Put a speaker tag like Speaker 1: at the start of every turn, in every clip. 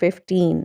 Speaker 1: 15,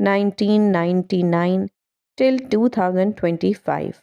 Speaker 1: 1999 till 2025।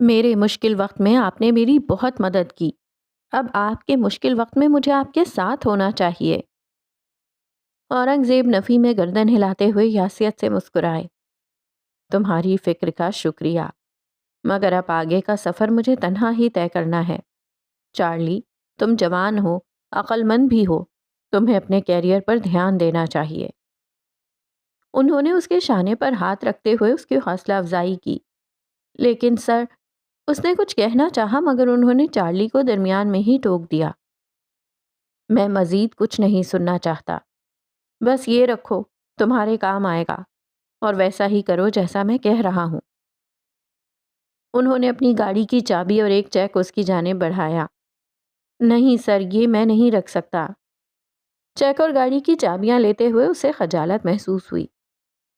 Speaker 1: میرے مشکل وقت میں آپ نے میری بہت مدد کی، اب آپ کے مشکل وقت میں مجھے آپ کے ساتھ ہونا چاہیے۔ اورنگ زیب نفی میں گردن ہلاتے ہوئے یاسیت سے مسکرائے۔ تمہاری فکر کا شکریہ، مگر اب آگے کا سفر مجھے تنہا ہی طے کرنا ہے۔ چارلی، تم جوان ہو، عقل مند بھی ہو، تمہیں اپنے کیریئر پر دھیان دینا چاہیے۔ انہوں نے اس کے شانے پر ہاتھ رکھتے ہوئے اس کی حوصلہ افزائی کی۔ لیکن سر، اس نے کچھ کہنا چاہا مگر انہوں نے چارلی کو درمیان میں ہی ٹوک دیا۔ میں مزید کچھ نہیں سننا چاہتا، بس یہ رکھو، تمہارے کام آئے گا، اور ویسا ہی کرو جیسا میں کہہ رہا ہوں۔ انہوں نے اپنی گاڑی کی چابی اور ایک چیک اس کی جانب بڑھایا۔ نہیں سر، یہ میں نہیں رکھ سکتا۔ چیک اور گاڑی کی چابیاں لیتے ہوئے اسے خجالت محسوس ہوئی۔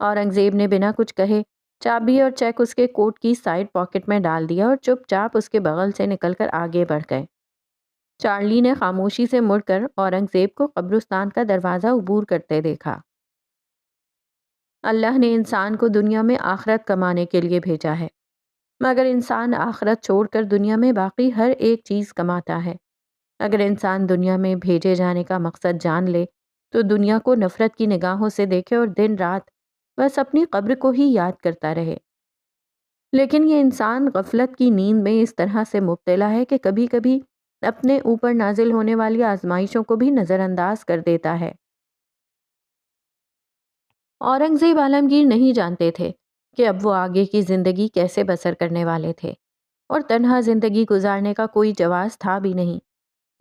Speaker 1: اورنگ زیب نے بنا کچھ کہے چابی اور چیک اس کے کوٹ کی سائیڈ پاکٹ میں ڈال دیا اور چپ چاپ اس کے بغل سے نکل کر آگے بڑھ گئے۔ چارلی نے خاموشی سے مڑ کر اورنگ زیب کو قبرستان کا دروازہ عبور کرتے دیکھا۔ اللہ نے انسان کو دنیا میں آخرت کمانے کے لیے بھیجا ہے، مگر انسان آخرت چھوڑ کر دنیا میں باقی ہر ایک چیز کماتا ہے۔ اگر انسان دنیا میں بھیجے جانے کا مقصد جان لے تو دنیا کو نفرت کی نگاہوں سے دیکھے اور دن رات بس اپنی قبر کو ہی یاد کرتا رہے۔ لیکن یہ انسان غفلت کی نیند میں اس طرح سے مبتلا ہے کہ کبھی کبھی اپنے اوپر نازل ہونے والی آزمائشوں کو بھی نظر انداز کر دیتا ہے۔ اورنگ زیب عالمگیر نہیں جانتے تھے کہ اب وہ آگے کی زندگی کیسے بسر کرنے والے تھے، اور تنہا زندگی گزارنے کا کوئی جواز تھا بھی نہیں،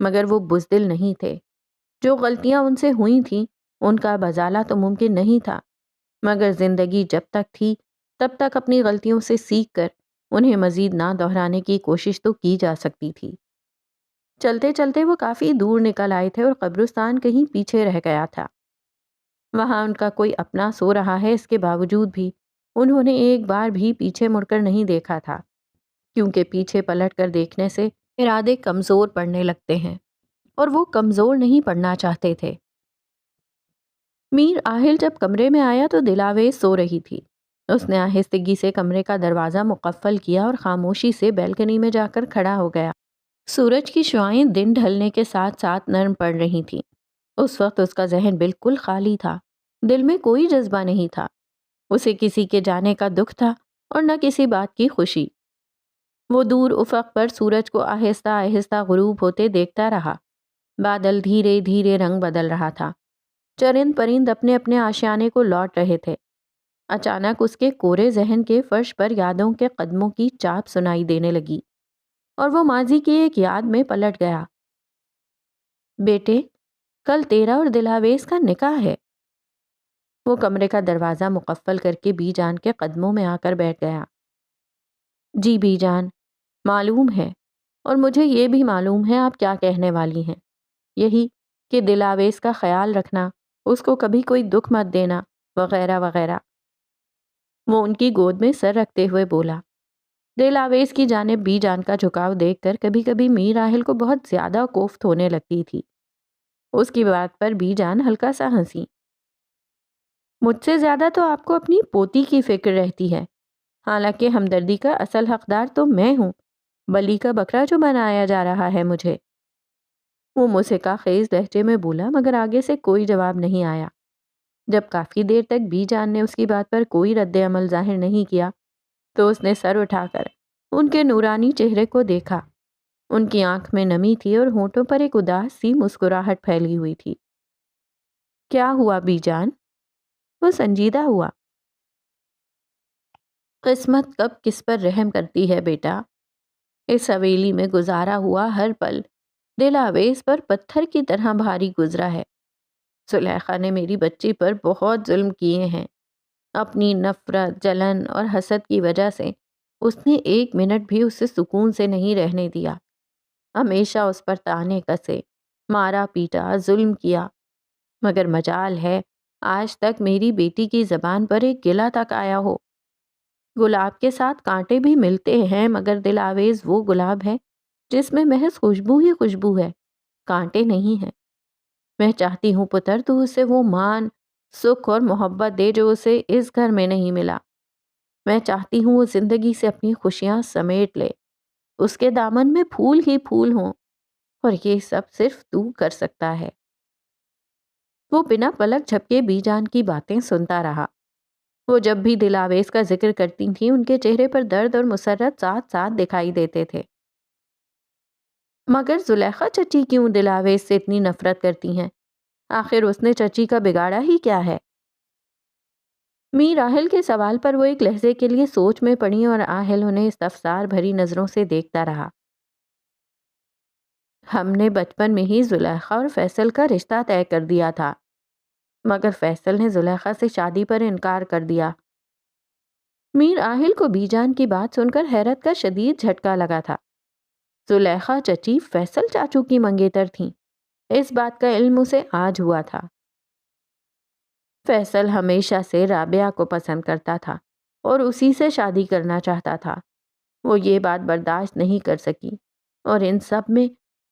Speaker 1: مگر وہ بزدل نہیں تھے۔ جو غلطیاں ان سے ہوئی تھیں ان کا بازالہ تو ممکن نہیں تھا، مگر زندگی جب تک تھی تب تک اپنی غلطیوں سے سیکھ کر انہیں مزید نہ دہرانے کی کوشش تو کی جا سکتی تھی۔ چلتے چلتے وہ کافی دور نکل آئے تھے اور قبرستان کہیں پیچھے رہ گیا تھا۔ وہاں ان کا کوئی اپنا سو رہا ہے، اس کے باوجود بھی انہوں نے ایک بار بھی پیچھے مڑ کر نہیں دیکھا تھا، کیونکہ پیچھے پلٹ کر دیکھنے سے ارادے کمزور پڑنے لگتے ہیں، اور وہ کمزور نہیں پڑنا چاہتے تھے۔ میر آہل جب کمرے میں آیا تو دلاویز سو رہی تھی۔ اس نے آہستگی سے کمرے کا دروازہ مقفل کیا اور خاموشی سے بیلکنی میں جا کر کھڑا ہو گیا۔ سورج کی شعاعیں دن ڈھلنے کے ساتھ ساتھ نرم پڑ رہی تھیں۔ اس وقت اس کا ذہن بالکل خالی تھا، دل میں کوئی جذبہ نہیں تھا۔ اسے کسی کے جانے کا دکھ تھا اور نہ کسی بات کی خوشی۔ وہ دور افق پر سورج کو آہستہ آہستہ غروب ہوتے دیکھتا رہا۔ بادل دھیرے دھیرے رنگ بدل رہا تھا، چرند پرند اپنے اپنے آشیانے کو لوٹ رہے تھے۔ اچانک اس کے کورے ذہن کے فرش پر یادوں کے قدموں کی چاپ سنائی دینے لگی، اور وہ ماضی کی ایک یاد میں پلٹ گیا۔ بیٹے، کل تیرا اور دلاویز کا نکاح ہے۔ وہ کمرے کا دروازہ مقفل کر کے بی جان کے قدموں میں آ کر بیٹھ گیا۔ جی بی جان، معلوم ہے، اور مجھے یہ بھی معلوم ہے آپ کیا کہنے والی ہیں، یہی کہ دلاویز کا خیال رکھنا، اس کو کبھی کوئی دکھ مت دینا، وغیرہ وغیرہ۔ وہ ان کی گود میں سر رکھتے ہوئے بولا۔ دلاویز کی جانب بی جان کا جھکاؤ دیکھ کر کبھی کبھی میر راہل کو بہت زیادہ کوفت ہونے لگتی تھی۔ اس کی بات پر بی جان ہلکا سا ہنسی۔ مجھ سے زیادہ تو آپ کو اپنی پوتی کی فکر رہتی ہے، حالانکہ ہمدردی کا اصل حقدار تو میں ہوں، بلی کا بکرا جو بنایا جا رہا ہے مجھے۔ وہ مسکا خیز لہجے میں بولا، مگر آگے سے کوئی جواب نہیں آیا۔ جب کافی دیر تک بی جان نے اس کی بات پر کوئی رد عمل ظاہر نہیں کیا تو اس نے سر اٹھا کر ان کے نورانی چہرے کو دیکھا۔ ان کی آنکھ میں نمی تھی اور ہونٹوں پر ایک اداس سی مسکراہٹ پھیلی ہوئی تھی۔ کیا ہوا بی جان؟ وہ سنجیدہ ہوا۔ قسمت کب کس پر رحم کرتی ہے بیٹا، اس حویلی میں گزارا ہوا ہر پل دلاویز پر پتھر کی طرح بھاری گزرا ہے۔ زلیخا نے میری بچی پر بہت ظلم کیے ہیں۔ اپنی نفرت، جلن اور حسد کی وجہ سے اس نے ایک منٹ بھی اسے سکون سے نہیں رہنے دیا۔ ہمیشہ اس پر طعنے کسے، مارا پیٹا، ظلم کیا، مگر مجال ہے آج تک میری بیٹی کی زبان پر ایک گلہ تک آیا ہو۔ گلاب کے ساتھ کانٹے بھی ملتے ہیں، مگر دلاویز وہ گلاب ہے جس میں محض خوشبو ہی خوشبو ہے، کانٹے نہیں ہیں۔ میں چاہتی ہوں پتر تو اسے وہ مان، سکھ اور محبت دے جو اسے اس گھر میں نہیں ملا۔ میں چاہتی ہوں وہ زندگی سے اپنی خوشیاں سمیٹ لے، اس کے دامن میں پھول ہی پھول ہوں، اور یہ سب صرف تو کر سکتا ہے۔ وہ بنا پلک جھپکے بی جان کی باتیں سنتا رہا۔ وہ جب بھی دل آویز کا ذکر کرتی تھیں ان کے چہرے پر درد اور مسرت ساتھ ساتھ دکھائی دیتے تھے۔ مگر زلیخا چچی کیوں دل آویز سے اتنی نفرت کرتی ہیں؟ آخر اس نے چچی کا بگاڑا ہی کیا ہے؟ میر آہل کے سوال پر وہ ایک لہجے کے لیے سوچ میں پڑی اور آہل انہیں استفسار بھری نظروں سے دیکھتا رہا۔ ہم نے بچپن میں ہی زلیخا اور فیصل کا رشتہ طے کر دیا تھا، مگر فیصل نے زلیخا سے شادی پر انکار کر دیا۔ میر آہل کو بی جان کی بات سن کر حیرت کا شدید جھٹکا لگا تھا۔ زلیخا چچی فیصل چاچو کی منگیتر تھیں، اس بات کا علم اسے آج ہوا تھا۔ فیصل ہمیشہ سے رابعہ کو پسند کرتا تھا اور اسی سے شادی کرنا چاہتا تھا۔ وہ یہ بات برداشت نہیں کر سکی، اور ان سب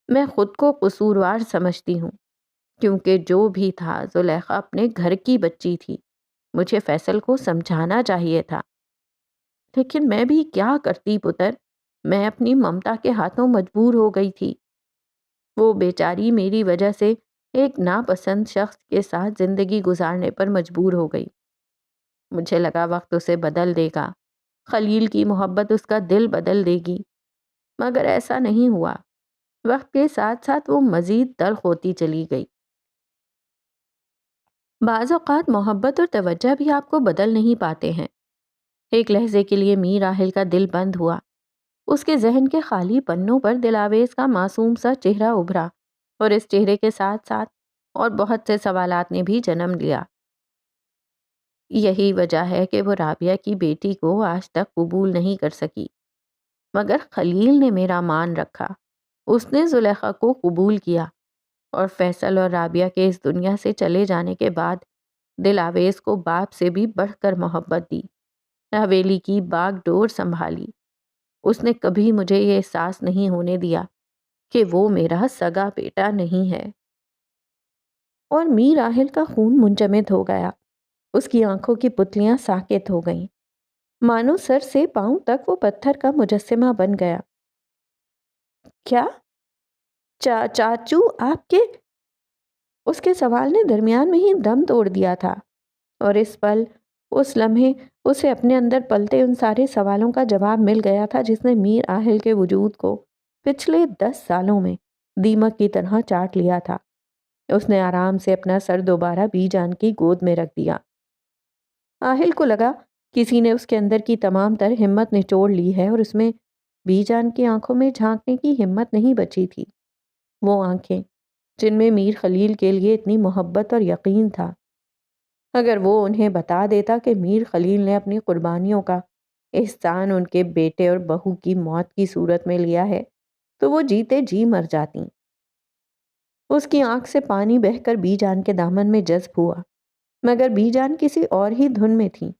Speaker 1: میں خود کو قصوروار سمجھتی ہوں، کیونکہ جو بھی تھا زلیخا اپنے گھر کی بچی تھی۔ مجھے فیصل کو سمجھانا چاہیے تھا، لیکن میں بھی کیا کرتی پتر، میں اپنی ممتا کے ہاتھوں مجبور ہو گئی تھی۔ وہ بیچاری میری وجہ سے ایک ناپسند شخص کے ساتھ زندگی گزارنے پر مجبور ہو گئی۔ مجھے لگا وقت اسے بدل دے گا، خلیل کی محبت اس کا دل بدل دے گی، مگر ایسا نہیں ہوا۔ وقت کے ساتھ ساتھ وہ مزید تلخ ہوتی چلی گئی۔ بعض اوقات محبت اور توجہ بھی آپ کو بدل نہیں پاتے ہیں۔ ایک لہجے کے لیے میر آہل کا دل بند ہوا۔ اس کے ذہن کے خالی پنوں پر دل آویز کا معصوم سا چہرہ ابھرا، اور اس چہرے کے ساتھ ساتھ اور بہت سے سوالات نے بھی جنم لیا۔ یہی وجہ ہے کہ وہ رابعہ کی بیٹی کو آج تک قبول نہیں کر سکی، مگر خلیل نے میرا مان رکھا۔ اس نے زلیخا کو قبول کیا، اور فیصل اور رابعہ کے اس دنیا سے چلے جانے کے بعد دل آویز کو باپ سے بھی بڑھ کر محبت دی، حویلی کی باغ ڈور سنبھالی۔ اس نے کبھی مجھے یہ احساس نہیں ہونے دیا کہ وہ میرا سگا بیٹا نہیں ہے۔ اور میر آہل کا خون منجمد ہو گیا، اس کی آنکھوں کی پتلیاں ساکت ہو گئیں، مانو سر سے پاؤں تک وہ پتھر کا مجسمہ بن گیا۔ کیا چاچو آپ کے؟ اس کے سوال نے درمیان میں ہی دم توڑ دیا تھا، اور اس لمحے اسے اپنے اندر پلتے ان سارے سوالوں کا جواب مل گیا تھا جس نے میر آہل کے وجود کو پچھلے 10 سالوں میں دیمک کی طرح چاٹ لیا تھا۔ اس نے آرام سے اپنا سر دوبارہ بی جان کی گود میں رکھ دیا۔ آہل کو لگا کسی نے اس کے اندر کی تمام تر ہمت نچوڑ لی ہے، اور اس میں بی جان کی آنکھوں میں جھانکنے کی ہمت نہیں بچی تھی۔ وہ آنکھیں جن میں میر خلیل کے لیے اتنی محبت اور یقین تھا۔ اگر وہ انہیں بتا دیتا کہ میر خلیل نے اپنی قربانیوں کا احسان ان کے بیٹے اور بہو کی موت کی صورت میں لیا ہے تو وہ جیتے جی مر جاتی۔ اس کی آنکھ سے پانی بہہ کر بی جان کے دامن میں جذب ہوا، مگر بی جان کسی اور ہی دھن میں تھی،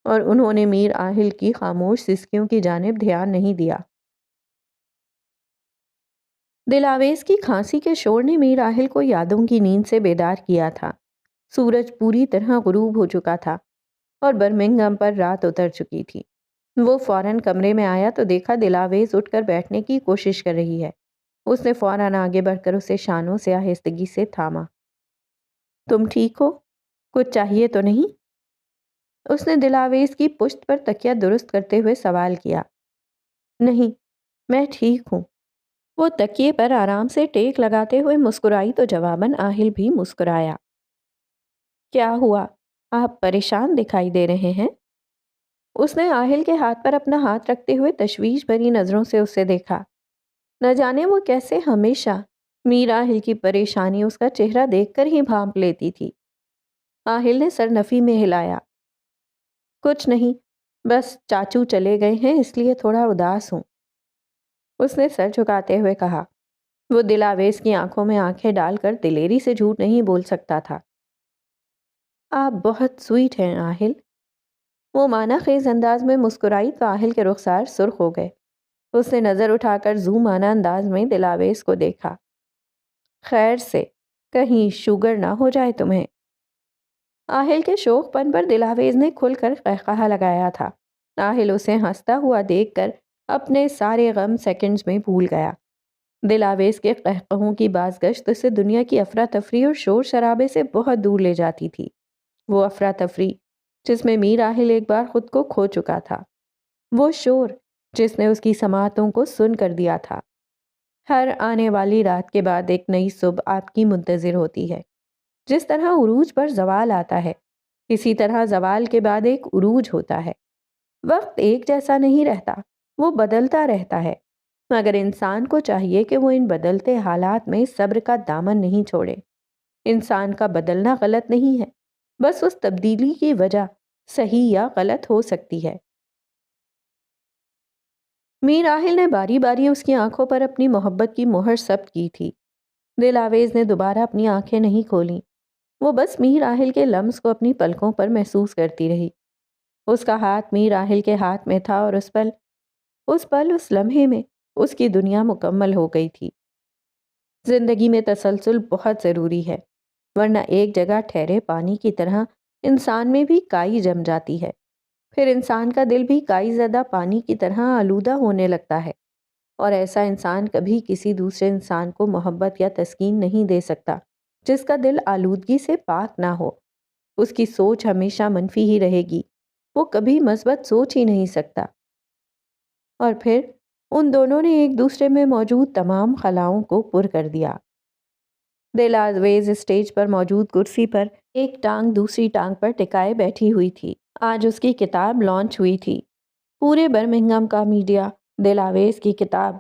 Speaker 1: اور انہوں نے میر آہل کی خاموش سسکیوں کی جانب دھیان نہیں دیا۔ دل آویز کی کھانسی کے شور نے میر آہل کو یادوں کی نیند سے بیدار کیا تھا۔ سورج پوری طرح غروب ہو چکا تھا اور برمنگھم پر رات اتر چکی تھی۔ وہ فوراً کمرے میں آیا تو دیکھا دل آویز اٹھ کر بیٹھنے کی کوشش کر رہی ہے۔ اس نے فوراً آگے بڑھ کر اسے شانوں سے آہستگی سے تھاما۔ تم ٹھیک ہو؟ کچھ چاہیے تو نہیں؟ اس نے دل آویز کی پشت پر تکیہ درست کرتے ہوئے سوال کیا۔ نہیں، میں ٹھیک ہوں۔ وہ تکیے پر آرام سے ٹیک لگاتے ہوئے مسکرائی تو جواباً آہل بھی مسکرایا۔ کیا ہوا؟ آپ پریشان دکھائی دے رہے ہیں؟ اس نے آہل کے ہاتھ پر اپنا ہاتھ رکھتے ہوئے تشویش بھری نظروں سے اسے دیکھا۔ نہ جانے وہ کیسے ہمیشہ میر آہل کی پریشانی اس کا چہرہ دیکھ کر ہی بھانپ لیتی تھی۔ آہل نے سر نفی میں ہلایا۔ کچھ نہیں، بس چاچو چلے گئے ہیں اس لیے تھوڑا اداس ہوں، اس نے سر جھکاتے ہوئے کہا۔ وہ دل آویز کی آنکھوں میں آنکھیں ڈال کر دلیری سے جھوٹ نہیں بول سکتا تھا۔ آپ بہت سویٹ ہیں آہل۔ وہ معنی خیز انداز میں مسکرائی تو آہل کے رخسار سرخ ہو گئے۔ اس نے نظر اٹھا کر زو معنی انداز میں دل آویز کو دیکھا۔ خیر سے، کہیں شوگر نہ ہو جائے تمہیں؟ آہل کے شوخ پن پر دل آویز نے کھل کر قہقہا لگایا تھا۔ راحل اسے ہنستا ہوا دیکھ کر اپنے سارے غم سیکنڈز میں بھول گیا۔ دل آویز کے قہقہوں کی بازگشت اسے دنیا کی افراتفری اور شور شرابے سے بہت دور لے جاتی تھی۔ وہ افراتفری جس میں میر راحل ایک بار خود کو کھو چکا تھا، وہ شور جس نے اس کی سماعتوں کو سن کر دیا تھا۔ ہر آنے والی رات کے بعد ایک نئی صبح آپ کی منتظر ہوتی ہے۔ جس طرح عروج پر زوال آتا ہے، اسی طرح زوال کے بعد ایک عروج ہوتا ہے۔ وقت ایک جیسا نہیں رہتا، وہ بدلتا رہتا ہے، مگر انسان کو چاہیے کہ وہ ان بدلتے حالات میں صبر کا دامن نہیں چھوڑے۔ انسان کا بدلنا غلط نہیں ہے، بس اس تبدیلی کی وجہ صحیح یا غلط ہو سکتی ہے۔ میر راحل نے باری باری اس کی آنکھوں پر اپنی محبت کی مہر ثبت کی تھی۔ دل آویز نے دوبارہ اپنی آنکھیں نہیں کھولیں، وہ بس میر راحل کے لمس کو اپنی پلکوں پر محسوس کرتی رہی۔ اس کا ہاتھ میر راحل کے ہاتھ میں تھا اور اس لمحے میں اس کی دنیا مکمل ہو گئی تھی۔ زندگی میں تسلسل بہت ضروری ہے، ورنہ ایک جگہ ٹھہرے پانی کی طرح انسان میں بھی کائی جم جاتی ہے، پھر انسان کا دل بھی کائی زدہ پانی کی طرح آلودہ ہونے لگتا ہے، اور ایسا انسان کبھی کسی دوسرے انسان کو محبت یا تسکین نہیں دے سکتا جس کا دل آلودگی سے پاک نہ ہو۔ اس کی سوچ ہمیشہ منفی ہی رہے گی، وہ کبھی مثبت سوچ ہی نہیں سکتا۔ اور پھر ان دونوں نے ایک دوسرے میں موجود تمام خلاؤں کو پر کر دیا۔ دل آویز اسٹیج پر موجود کرسی پر ایک ٹانگ دوسری ٹانگ پر ٹکائے بیٹھی ہوئی تھی۔ آج اس کی کتاب لانچ ہوئی تھی۔ پورے برمنگھم کا میڈیا دل آویز کی کتاب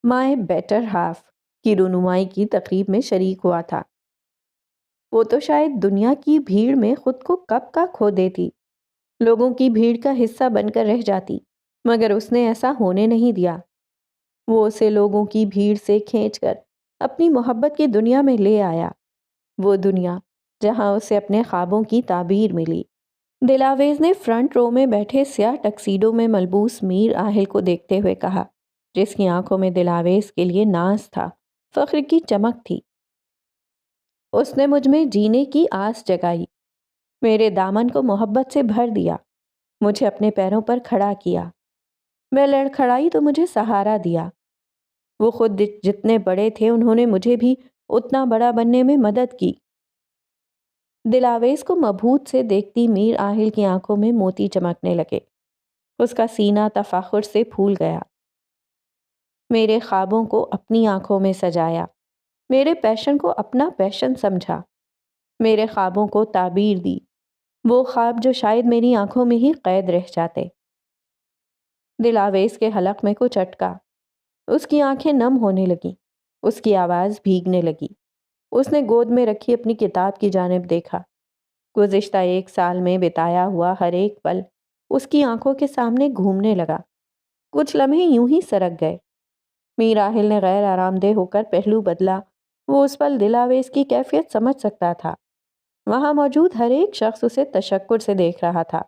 Speaker 1: مائی بیٹر ہاف کی رونمائی کی تقریب میں شریک ہوا تھا۔ وہ تو شاید دنیا کی بھیڑ میں خود کو کب کا کھو دیتی، لوگوں کی بھیڑ کا حصہ بن کر رہ جاتی، مگر اس نے ایسا ہونے نہیں دیا۔ وہ اسے لوگوں کی بھیڑ سے کھینچ کر اپنی محبت کی دنیا میں لے آیا، وہ دنیا جہاں اسے اپنے خوابوں کی تعبیر ملی۔ دل آویز نے فرنٹ رو میں بیٹھے سیاہ ٹکسیڈو میں ملبوس میر راحل کو دیکھتے ہوئے کہا، جس کی آنکھوں میں دل آویز کے لیے ناز تھا، فخر کی چمک تھی۔ اس نے مجھ میں جینے کی آس جگائی، میرے دامن کو محبت سے بھر دیا، مجھے اپنے پیروں پر کھڑا کیا۔ میں لڑکھڑائی تو مجھے سہارا دیا۔ وہ خود جتنے بڑے تھے انہوں نے مجھے بھی اتنا بڑا بننے میں مدد کی۔ دل آویز کو مبہوت سے دیکھتی میر راحل کی آنکھوں میں موتی چمکنے لگے، اس کا سینہ تفاخر سے پھول گیا۔ میرے خوابوں کو اپنی آنکھوں میں سجایا، میرے پیشن کو اپنا پیشن سمجھا، میرے خوابوں کو تعبیر دی، وہ خواب جو شاید میری آنکھوں میں ہی قید رہ جاتے۔ دل آویز کے حلق میں کچھ اٹکا، اس کی آنکھیں نم ہونے لگیں، اس کی آواز بھیگنے لگی۔ اس نے گود میں رکھی اپنی کتاب کی جانب دیکھا۔ گزشتہ 1 سال میں بتایا ہوا ہر ایک پل اس کی آنکھوں کے سامنے گھومنے لگا۔ کچھ لمحے یوں ہی سرک گئے۔ میر راحل نے غیر آرام دہ ہو کر پہلو بدلا۔ وہ اس پل دل آویز کی کیفیت سمجھ سکتا تھا۔ وہاں موجود ہر ایک شخص اسے تشکر سے دیکھ رہا تھا۔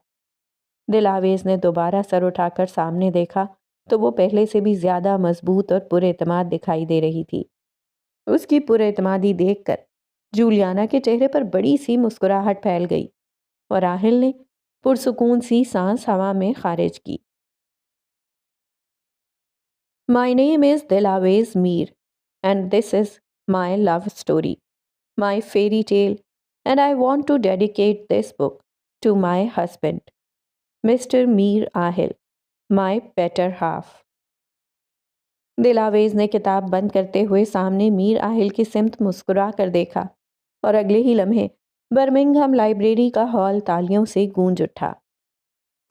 Speaker 1: دل آویز نے دوبارہ سر اٹھا کر سامنے دیکھا تو وہ پہلے سے بھی زیادہ مضبوط اور پر اعتماد دکھائی دے رہی تھی۔ اس کی پر اعتمادی دیکھ کر جولیانا کے چہرے پر بڑی سی مسکراہٹ پھیل گئی اور راحل نے پرسکون سی سانس ہوا میں خارج کی۔ My name is Dil Awez Mir and this is my love story, my fairy tale, and I want to dedicate this book to my husband, Mr. Mir Ahil, my better half. دل آویز نے کتاب بند کرتے ہوئے سامنے میر راحل کی سمت مسکرا کر دیکھا اور اگلے ہی لمحے برمنگھم لائبریری کا ہال تالیوں سے گونج اٹھا۔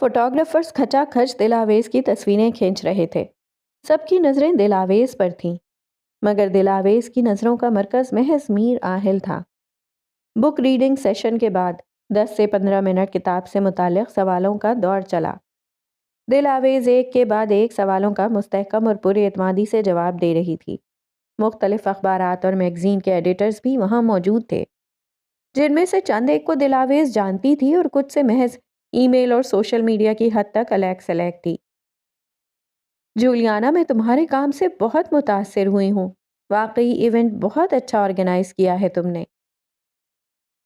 Speaker 1: فوٹوگرافرز کھچا کھچ دل آویز کی تصویریں کھینچ رہے تھے۔ سب کی نظریں دل آویز پر تھیں، مگر دل آویز کی نظروں کا مرکز محض میر راحل تھا۔ بک ریڈنگ سیشن کے بعد 10 سے 15 منٹ کتاب سے متعلق سوالوں کا دور چلا۔ دل آویز ایک کے بعد ایک سوالوں کا مستحکم اور پر اعتمادی سے جواب دے رہی تھی۔ مختلف اخبارات اور میگزین کے ایڈیٹرز بھی وہاں موجود تھے، جن میں سے چند ایک کو دل آویز جانتی تھی اور کچھ سے محض ای میل اور سوشل میڈیا کی حد تک الیک سلیک تھی۔ جولیانا، میں تمہارے کام سے بہت متاثر ہوئی ہوں، واقعی ایونٹ بہت اچھا آرگنائز کیا ہے تم نے۔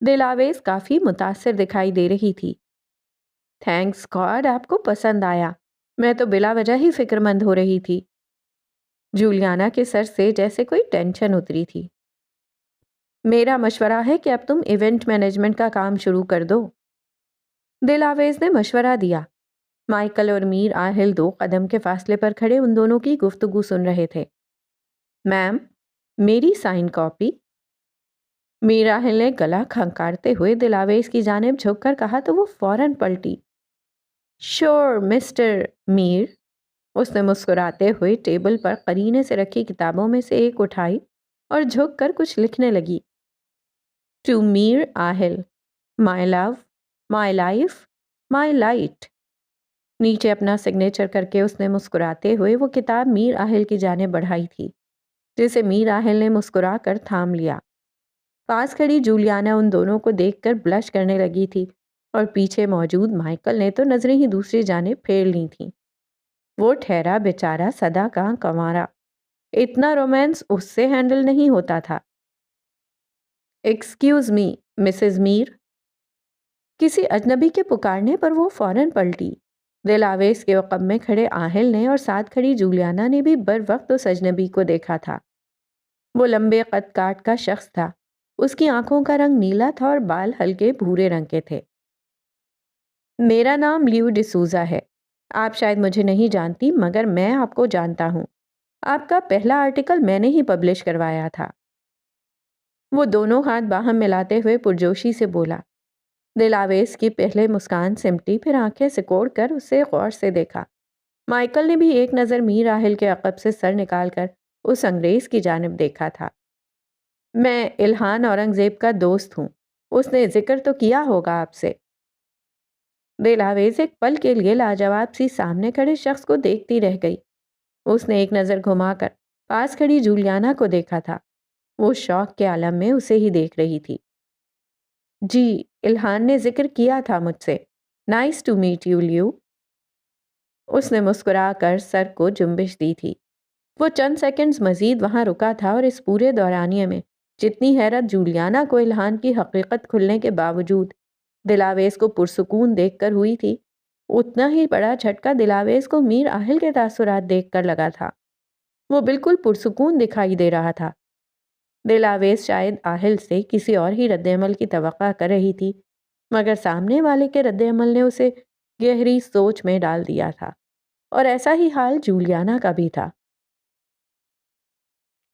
Speaker 1: دل آویز کافی متاثر دکھائی دے رہی تھی۔ تھینکس گاڈ آپ کو پسند آیا، میں تو بلا وجہ ہی فکر مند ہو رہی تھی۔ جولیانا کے سر سے جیسے کوئی ٹینشن اتری تھی۔ میرا مشورہ ہے کہ اب تم ایونٹ مینجمنٹ کا کام شروع کر دو، دلاویز نے مشورہ دیا۔ مائیکل اور میر آہل 2 قدم کے فاصلے پر کھڑے ان دونوں کی گفتگو سن رہے تھے۔ میم، میری سائن کاپی؟ میر آہل نے گلا کھنکارتے ہوئے دلاویز کی جانب جھک کر کہا تو وہ فوراً پلٹی۔ شور مسٹر میر، اس نے مسکراتے ہوئے ٹیبل پر قرینے سے رکھی کتابوں میں سے ایک اٹھائی اور جھک کر کچھ لکھنے لگی۔ To Mir Aahil, my love, my life, my light. نیچے اپنا سگنیچر کر کے اس نے مسکراتے ہوئے وہ کتاب میر آہل کی جانب بڑھائی تھی، جسے میر آہل نے مسکرا کر تھام لیا۔ پاس کھڑی جولیانا ان دونوں کو دیکھ کر بلش کرنے لگی تھی اور پیچھے موجود مائیکل نے تو نظریں ہی دوسری جانب پھیر لی تھیں۔ وہ ٹھہرا بیچارہ صدا کا کنوارا، اتنا رومانس اس سے ہینڈل نہیں ہوتا تھا۔ ایکسکیوز می مسز میر، کسی اجنبی کے پکارنے پر وہ فوراً پلٹی۔ دلاویز کے عقب میں کھڑے آہل نے اور ساتھ کھڑی جولیانا نے بھی بر وقت اس اجنبی کو دیکھا تھا۔ وہ لمبے قد کاٹ کا شخص تھا، اس کی آنکھوں کا رنگ نیلا تھا اور بال ہلکے بھورے رنگ کے تھے۔ میرا نام لیو ڈسوزا ہے، آپ شاید مجھے نہیں جانتی مگر میں آپ کو جانتا ہوں، آپ کا پہلا آرٹیکل میں نے ہی پبلش کروایا تھا۔ وہ دونوں ہاتھ باہم ملاتے ہوئے پرجوشی سے بولا۔ دلاویز کی پہلے مسکان سمٹی، پھر آنکھیں سکوڑ کر اسے غور سے دیکھا۔ مائیکل نے بھی ایک نظر میر آہل کے عقب سے سر نکال کر اس انگریز کی جانب دیکھا تھا۔ میں الہان اورنگزیب کا دوست ہوں، اس نے ذکر تو کیا ہوگا آپ سے۔ دلاویز ایک پل کے لیے لاجواب سی سامنے کھڑے شخص کو دیکھتی رہ گئی۔ اس نے ایک نظر گھما کر پاس کھڑی جولیانا کو دیکھا تھا، وہ شوق کے عالم میں اسے ہی دیکھ رہی تھی۔ جی، الہان نے ذکر کیا تھا مجھ سے۔ نائس ٹو میٹ یو لیو۔ اس نے مسکرا کر سر کو جنبش دی تھی۔ وہ چند سیکنڈز مزید وہاں رکا تھا اور اس پورے دورانیے میں جتنی حیرت جولیانا کو الہان کی حقیقت کھلنے کے باوجود دلاویز کو پرسکون دیکھ کر ہوئی تھی، اتنا ہی بڑا جھٹکا دلاویز کو میر آہل کے تاثرات دیکھ کر لگا تھا۔ وہ بالکل پرسکون دکھائی دے رہا تھا۔ دلاویز شاید آہل سے کسی اور ہی رد عمل کی توقع کر رہی تھی، مگر سامنے والے کے رد عمل نے اسے گہری سوچ میں ڈال دیا تھا، اور ایسا ہی حال جولیانا کا بھی تھا۔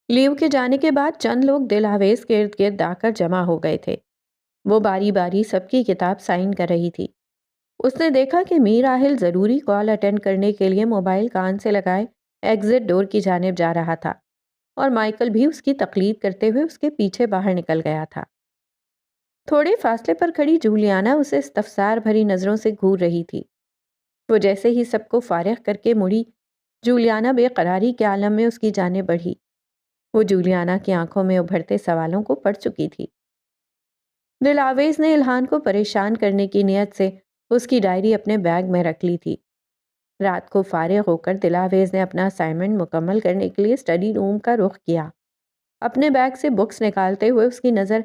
Speaker 1: لیو کے جانے کے بعد چند لوگ دلاویز کے ارد گرد آ کر جمع ہو گئے تھے۔ وہ باری باری سب کی کتاب سائن کر رہی تھی۔ اس نے دیکھا کہ میر آہل ضروری کال اٹینڈ کرنے کے لیے موبائل کان سے لگائے ایگزٹ ڈور کی جانب جا رہا تھا، اور مائیکل بھی اس کی تقلید کرتے ہوئے اس کے پیچھے باہر نکل گیا تھا۔ تھوڑے فاصلے پر کھڑی جولیانا اسے استفسار بھری نظروں سے گھور رہی تھی۔ وہ جیسے ہی سب کو فارغ کر کے مڑی، جولیانا بے قراری کے عالم میں اس کی جانب بڑھی۔ وہ جولیانا کی آنکھوں میں ابھرتے سوالوں کو پڑھ چکی تھی۔ دلاویز نے الہان کو پریشان کرنے کی نیت سے اس کی ڈائری اپنے بیگ میں رکھ لی تھی۔ رات کو فارغ ہو کر دلاویز نے اپنا اسائنمنٹ مکمل کرنے کے لیے اسٹڈی روم کا رخ کیا۔ اپنے بیگ سے بکس نکالتے ہوئے اس کی نظر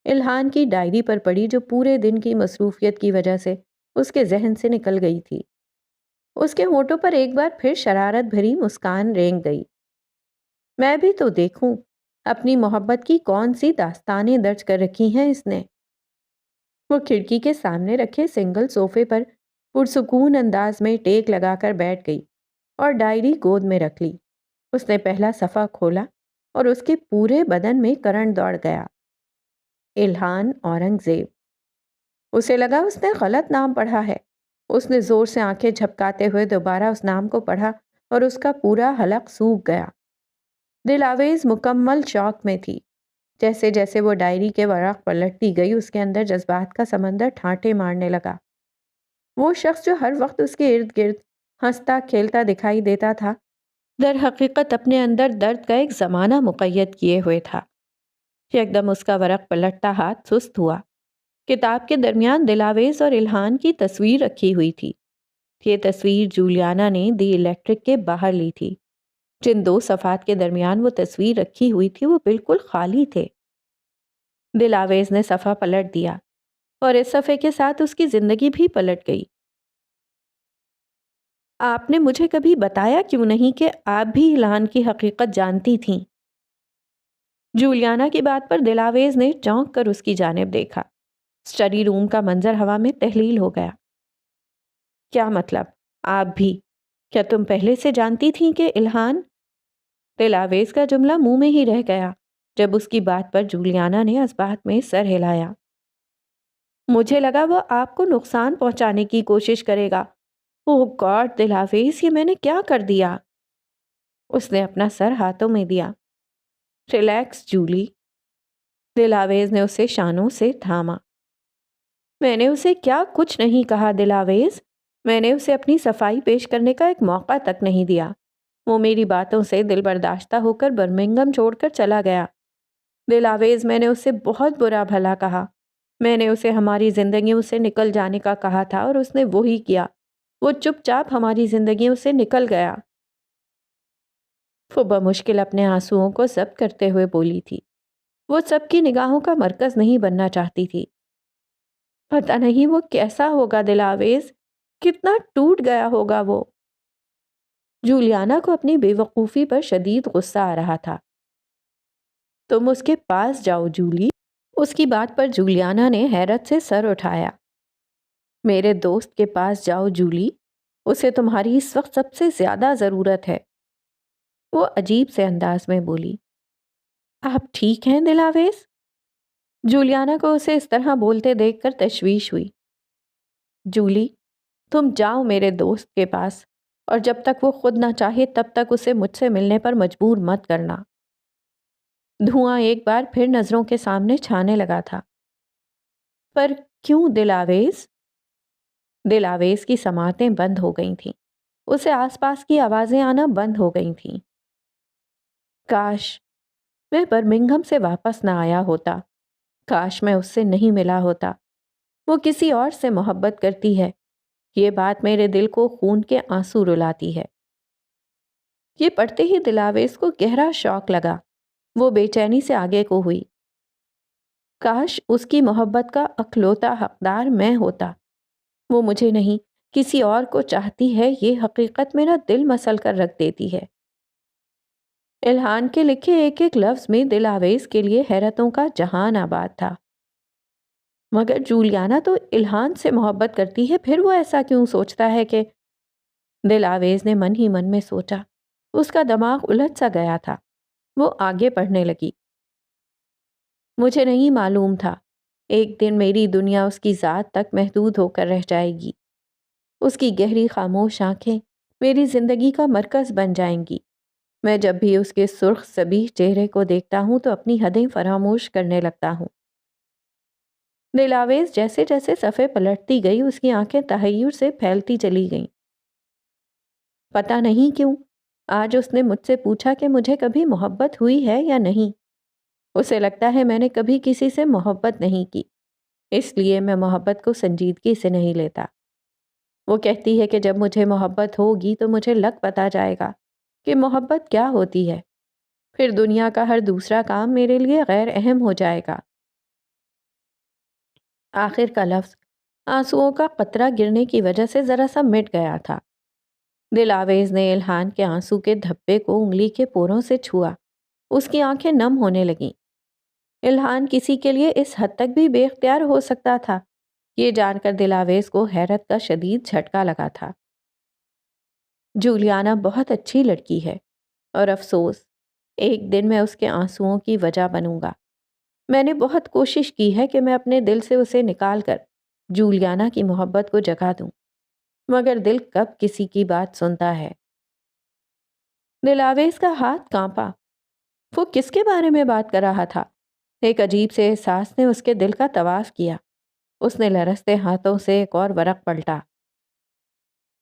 Speaker 1: الہان کی ڈائری پر پڑی، جو پورے دن کی مصروفیت کی وجہ سے اس کے ذہن سے نکل گئی تھی۔ اس کے ہونٹوں پر ایک بار پھر شرارت بھری مسکان رینگ گئی۔ میں بھی تو دیکھوں اپنی محبت کی کون سی داستانیں درج کر رکھی ہیں اس نے۔ وہ کھڑکی کے سامنے رکھے سنگل صوفے پر پرسکون انداز میں ٹیک لگا کر بیٹھ گئی اور ڈائری گود میں رکھ لی۔ اس نے پہلا صفحہ کھولا اور اس کے پورے بدن میں کرنٹ دوڑ گیا۔ الہان اورنگزیب۔ اسے لگا اس نے غلط نام پڑھا ہے۔ اس نے زور سے آنکھیں جھپکاتے ہوئے دوبارہ اس نام کو پڑھا اور اس کا پورا حلق سوکھ گیا۔ دلاویز مکمل شوق میں تھی۔ جیسے جیسے وہ ڈائری کے ورق پلٹتی گئی، اس کے اندر جذبات کا سمندر ٹھانٹے مارنے لگا۔ وہ شخص جو ہر وقت اس کے ارد گرد ہنستا کھیلتا دکھائی دیتا تھا، در حقیقت اپنے اندر درد کا ایک زمانہ مقید کیے ہوئے تھا۔ یکدم اس کا ورق پلٹتا ہاتھ سست ہوا۔ کتاب کے درمیان دلاویز اور الہان کی تصویر رکھی ہوئی تھی۔ یہ تصویر جولیانا نے دی الیکٹرک کے باہر لی تھی۔ جن 2 صفحات کے درمیان وہ تصویر رکھی ہوئی تھی وہ بالکل خالی تھے۔ دلاویز نے صفحہ پلٹ دیا اور اس صفحے کے ساتھ اس کی زندگی بھی پلٹ گئی۔ آپ نے مجھے کبھی بتایا کیوں نہیں کہ آپ بھی الہان کی حقیقت جانتی تھیں؟ جولیانا کی بات پر دلاویز نے چونک کر اس کی جانب دیکھا۔ اسٹڈی روم کا منظر ہوا میں تحلیل ہو گیا۔ کیا مطلب آپ بھی؟ کیا تم پہلے سے جانتی تھیں کہ الہان؟ دلاویز کا جملہ منہ میں ہی رہ گیا جب اس کی بات پر جولیانا نے اس بات میں سر ہلایا۔ مجھے لگا وہ آپ کو نقصان پہنچانے کی کوشش کرے گا۔ اوہ گاڈ دلاویز، یہ میں نے کیا کر دیا؟ اس نے اپنا سر ہاتھوں میں دیا۔ ریلیکس جولی۔ دلاویز نے اسے شانوں سے تھاما۔ میں نے اسے کیا کچھ نہیں کہا دلاویز، میں نے اسے اپنی صفائی پیش کرنے کا ایک موقع تک نہیں دیا۔ وہ میری باتوں سے دل برداشتہ ہو کر برمنگھم چھوڑ کر چلا گیا۔ دلاویز، میں نے اسے بہت برا بھلا کہا۔ میں نے اسے ہماری زندگیوں سے نکل جانے کا کہا تھا اور اس نے وہی کیا۔ وہ چپ چاپ ہماری زندگیوں سے نکل گیا۔ وہ بمشکل اپنے آنسوؤں کو ضبط کرتے ہوئے بولی تھی۔ وہ سب کی نگاہوں کا مرکز نہیں بننا چاہتی تھی۔ پتہ نہیں وہ کیسا ہوگا دلاویز، کتنا ٹوٹ گیا ہوگا وہ۔ جولیانا کو اپنی بے وقوفی پر شدید غصہ آ رہا تھا۔ تم اس کے پاس جاؤ جولی۔ اس کی بات پر جولیانا نے حیرت سے سر اٹھایا۔ میرے دوست کے پاس جاؤ جولی، اسے تمہاری اس وقت سب سے زیادہ ضرورت ہے۔ وہ عجیب سے انداز میں بولی۔ آپ ٹھیک ہیں دلاویز؟ جولیانا کو اسے اس طرح بولتے دیکھ کر تشویش ہوئی۔ جولی، تم جاؤ میرے دوست کے پاس، اور جب تک وہ خود نہ چاہے تب تک اسے مجھ سے ملنے پر مجبور مت کرنا۔ دھواں ایک بار پھر نظروں کے سامنے چھانے لگا تھا۔ پر کیوں دلاویز؟ دلاویز کی سماعتیں بند ہو گئی تھیں۔ اسے آس پاس کی آوازیں آنا بند ہو گئی تھیں۔ کاش میں برمنگھم سے واپس نہ آیا ہوتا۔ کاش میں اس سے نہیں ملا ہوتا۔ وہ کسی اور سے محبت کرتی ہے۔ یہ بات میرے دل کو خون کے آنسو رلاتی ہے۔ یہ پڑھتے ہی دلاویز کو گہرا شوق لگا۔ وہ بے چینی سے آگے کو ہوئی۔ کاش اس کی محبت کا اکلوتا حقدار میں ہوتا۔ وہ مجھے نہیں، کسی اور کو چاہتی ہے، یہ حقیقت میرا دل مسل کر رکھ دیتی ہے۔ الہان کے لکھے ایک ایک لفظ میں دلاویز کے لیے حیرتوں کا جہان آباد تھا۔ مگر جولیانا تو الہان سے محبت کرتی ہے، پھر وہ ایسا کیوں سوچتا ہے کہ… دلاویز نے من ہی من میں سوچا۔ اس کا دماغ الجھ سا گیا تھا۔ وہ آگے پڑھنے لگی۔ مجھے نہیں معلوم تھا ایک دن میری دنیا اس کی ذات تک محدود ہو کر رہ جائے گی۔ اس کی گہری خاموش آنکھیں میری زندگی کا مرکز بن جائیں گی۔ میں جب بھی اس کے سرخ صبیح چہرے کو دیکھتا ہوں تو اپنی حدیں فراموش کرنے لگتا ہوں۔ دلاویز جیسے جیسے صفحے پلٹتی گئی، اس کی آنکھیں تحیر سے پھیلتی چلی گئیں۔ پتہ نہیں کیوں آج اس نے مجھ سے پوچھا کہ مجھے کبھی محبت ہوئی ہے یا نہیں۔ اسے لگتا ہے میں نے کبھی کسی سے محبت نہیں کی، اس لیے میں محبت کو سنجیدگی سے نہیں لیتا۔ وہ کہتی ہے کہ جب مجھے محبت ہوگی تو مجھے لگ پتا جائے گا کہ محبت کیا ہوتی ہے۔ پھر دنیا کا ہر دوسرا کام میرے لیے غیر اہم ہو جائے گا۔ آخر کا لفظ آنسوؤں کا قطرہ گرنے کی وجہ سے ذرا سا مٹ گیا تھا۔ دلاویز نے الہان کے آنسو کے دھبے کو انگلی کے پوروں سے چھوا۔ اس کی آنکھیں نم ہونے لگیں۔ الہان کسی کے لیے اس حد تک بھی بے اختیار ہو سکتا تھا، یہ جان کر دلاویز کو حیرت کا شدید جھٹکا لگا تھا۔ جولیانا بہت اچھی لڑکی ہے، اور افسوس ایک دن میں اس کے آنسوؤں کی وجہ بنوں گا۔ میں نے بہت کوشش کی ہے کہ میں اپنے دل سے اسے نکال کر جولیانا کی محبت کو جگا دوں، مگر دل کب کسی کی بات سنتا ہے۔ دلاویز کا ہاتھ کانپا۔ وہ کس کے بارے میں بات کر رہا تھا؟ ایک عجیب سے احساس نے اس کے دل کا طواف کیا۔ اس نے لرزتے ہاتھوں سے ایک اور ورق پلٹا،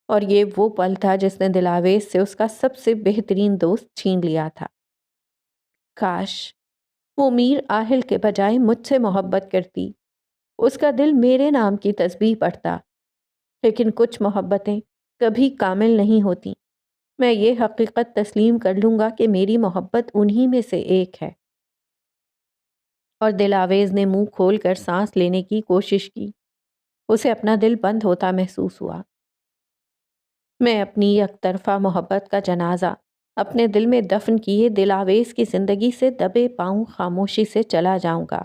Speaker 1: اور یہ وہ پل تھا جس نے دلاویز سے اس کا سب سے بہترین دوست چھین لیا تھا۔ کاش وہ میر آہل کے بجائے مجھ سے محبت کرتی، اس کا دل میرے نام کی تسبیح پڑھتا۔ لیکن کچھ محبتیں کبھی کامل نہیں ہوتی۔ میں یہ حقیقت تسلیم کر لوں گا کہ میری محبت انہی میں سے ایک ہے۔ اور دلاویز نے منہ کھول کر سانس لینے کی کوشش کی۔ اسے اپنا دل بند ہوتا محسوس ہوا۔ میں اپنی یک طرفہ محبت کا جنازہ اپنے دل میں دفن کیے دلاویز کی زندگی سے دبے پاؤں خاموشی سے چلا جاؤں گا۔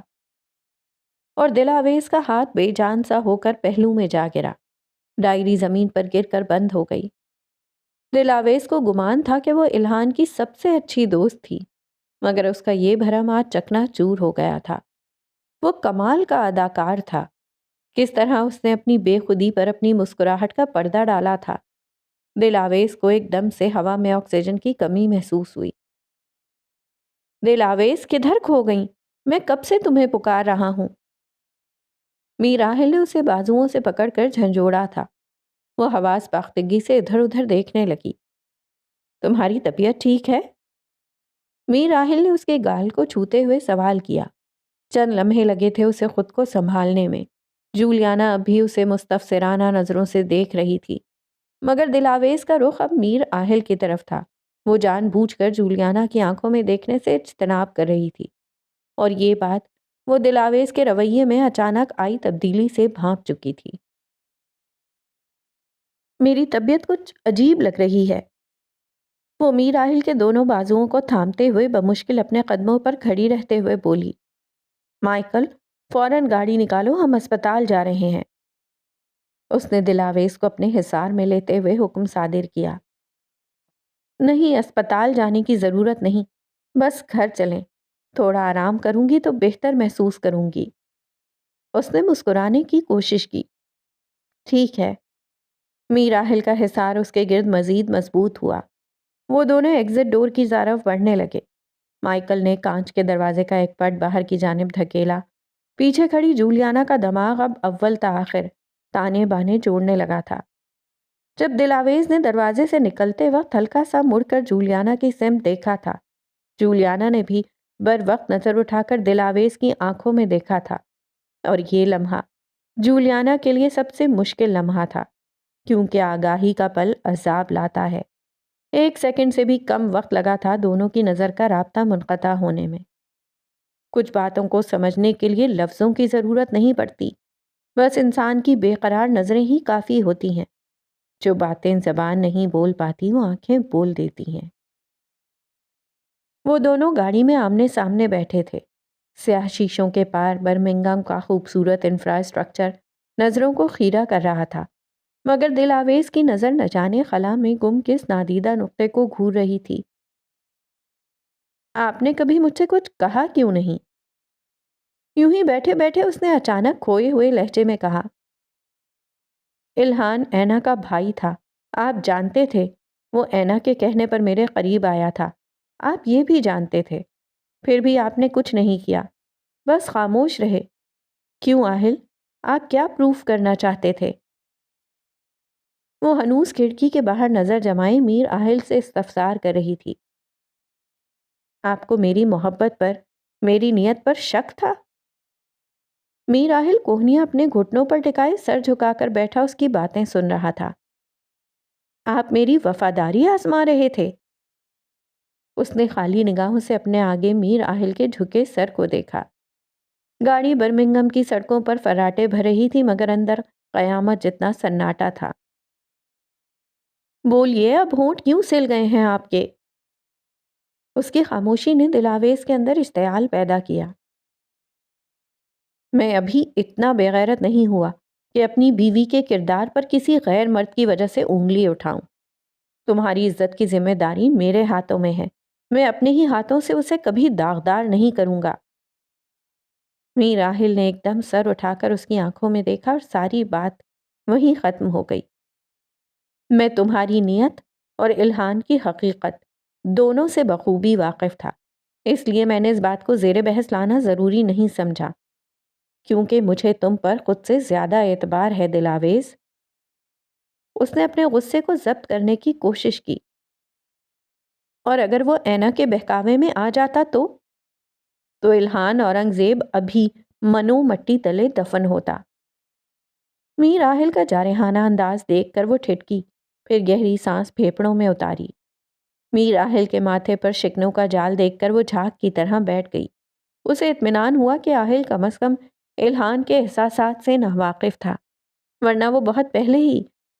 Speaker 1: اور دلاویز کا ہاتھ بے جان سا ہو کر پہلو میں جا گرا۔ ڈائری زمین پر گر کر بند ہو گئی۔ دلاویز کو گمان تھا کہ وہ الہان کی سب سے اچھی دوست تھی، مگر اس کا یہ بھرم آج چکنا چور ہو گیا تھا۔ وہ کمال کا اداکار تھا۔ کس طرح اس نے اپنی بے خودی پر اپنی مسکراہٹ کا پردہ ڈالا تھا۔ دلاویز کو ایک دم سے ہوا میں آکسیجن کی کمی محسوس ہوئی۔ دلاویز کدھر کھو گئیں؟ میں کب سے تمہیں پکار رہا ہوں۔ میر راحل نے اسے بازوؤں سے پکڑ کر جھنجھوڑا تھا۔ وہ حواس باختگی سے ادھر ادھر دیکھنے لگی۔ تمہاری طبیعت ٹھیک ہے؟ میر راحل نے اس کے گال کو چھوتے ہوئے سوال کیا۔ چند لمحے لگے تھے اسے خود کو سنبھالنے میں۔ جولیانا اب بھی اسے مستفسرانہ نظروں سے دیکھ رہی تھی، مگر دلاویز کا رخ اب میر راحل کی طرف تھا۔ وہ جان بوجھ کر جولیانا کی آنکھوں میں دیکھنے سے اجتناب کر رہی تھی، اور یہ بات وہ دلاویز کے رویے میں اچانک آئی تبدیلی سے بھانپ چکی تھی۔ میری طبیعت کچھ عجیب لگ رہی ہے۔ وہ میر راحل کے دونوں بازوؤں کو تھامتے ہوئے بمشکل اپنے قدموں پر کھڑی رہتے ہوئے بولی، مائیکل، فوراً گاڑی نکالو، ہم اسپتال جا رہے ہیں۔ اس نے دلاویز کو اپنے حصار میں لیتے ہوئے حکم صادر کیا۔ نہیں، اسپتال جانے کی ضرورت نہیں، بس گھر چلیں۔ تھوڑا آرام کروں گی تو بہتر محسوس کروں گی۔ اس نے مسکرانے کی کوشش کی۔ ٹھیک ہے۔ میر راحل کا حصار اس کے گرد مزید مضبوط ہوا۔ وہ دونوں ایگزٹ ڈور کی طرف بڑھنے لگے۔ مائیکل نے کانچ کے دروازے کا ایک پٹ باہر کی جانب دھکیلا۔ پیچھے کھڑی جولیانا کا دماغ اب اول تاخر تانے بانے جوڑنے لگا تھا۔ جب دلاویز نے دروازے سے نکلتے وقت ہلکا سا مڑ کر جولیانا کی سمت دیکھا تھا، جولیانا نے بھی بر وقت نظر اٹھا کر دلاویز کی آنکھوں میں دیکھا تھا، اور یہ لمحہ جولیانا کے لیے سب سے مشکل لمحہ تھا، کیونکہ آگاہی کا پل عذاب لاتا ہے۔ 1 سیکنڈ سے بھی کم وقت لگا تھا دونوں کی نظر کا رابطہ منقطع ہونے میں۔ کچھ باتوں کو سمجھنے کے لیے لفظوں کی ضرورت نہیں پڑتی، بس انسان کی بے قرار نظریں ہی کافی ہوتی ہیں۔ جو باتیں زبان نہیں بول پاتی وہ آنکھیں بول دیتی ہیں۔ وہ دونوں گاڑی میں آمنے سامنے بیٹھے تھے۔ سیاہ شیشوں کے پار برمنگھم کا خوبصورت انفراسٹرکچر نظروں کو خیرہ کر رہا تھا، مگر دلاویز کی نظر نہ جانے خلا میں گم کس نادیدہ نقطے کو گھور رہی تھی۔ آپ نے کبھی مجھ سے کچھ کہا کیوں نہیں؟ یوں ہی بیٹھے بیٹھے اس نے اچانک کھوئے ہوئے لہجے میں کہا، الہان اینا کا بھائی تھا، آپ جانتے تھے۔ وہ اینا کے کہنے پر میرے قریب آیا تھا، آپ یہ بھی جانتے تھے، پھر بھی آپ نے کچھ نہیں کیا، بس خاموش رہے۔ کیوں آہل؟ آپ کیا پروف کرنا چاہتے تھے؟ وہ ہنوز کھڑکی کے باہر نظر جمائے میر آہل سے استفسار کر رہی تھی۔ آپ کو میری محبت پر، میری نیت پر شک تھا؟ میر آہل کوہنیاں اپنے گھٹنوں پر ٹکائے سر جھکا کر بیٹھا اس کی باتیں سن رہا تھا۔ آپ میری وفاداری آزما رہے تھے؟ اس نے خالی نگاہوں سے اپنے آگے میر آہل کے جھکے سر کو دیکھا۔ گاڑی برمنگھم کی سڑکوں پر فراٹے بھر رہی تھی، مگر اندر قیامت جتنا سناٹا تھا۔ بولیے، اب ہونٹ کیوں سل گئے ہیں آپ کے؟ اس کی خاموشی نے دلاویز کے اندر اشتعال پیدا کیا۔ میں ابھی اتنا بے غیرت نہیں ہوا کہ اپنی بیوی کے کردار پر کسی غیر مرد کی وجہ سے انگلی اٹھاؤں۔ تمہاری عزت کی ذمہ داری میرے ہاتھوں میں ہے، میں اپنے ہی ہاتھوں سے اسے کبھی داغدار نہیں کروں گا۔ میر راحل نے ایک دم سر اٹھا کر اس کی آنکھوں میں دیکھا اور ساری بات وہیں ختم ہو گئی۔ میں تمہاری نیت اور الہان کی حقیقت دونوں سے بخوبی واقف تھا، اس لیے میں نے اس بات کو زیر بحث لانا ضروری نہیں سمجھا، کیونکہ مجھے تم پر خود سے زیادہ اعتبار ہے دلاویز۔ اس نے اپنے غصے کو ضبط کرنے کی کوشش کی۔ اور اگر وہ اینا کے بہکاوے میں آ جاتا تو الہان اورنگزیب ابھی منو مٹی تلے دفن ہوتا۔ میر راحل کا جارحانہ انداز دیکھ کر وہ ٹھٹکی، پھر گہری سانس پھیپھڑوں میں اتاری۔ میر راحل کے ماتھے پر شکنوں کا جال دیکھ کر وہ جھاگ کی طرح بیٹھ گئی۔ اسے اطمینان ہوا کہ آہل کم از کم الہان کے احساسات سے ناواقف تھا، ورنہ وہ بہت پہلے ہی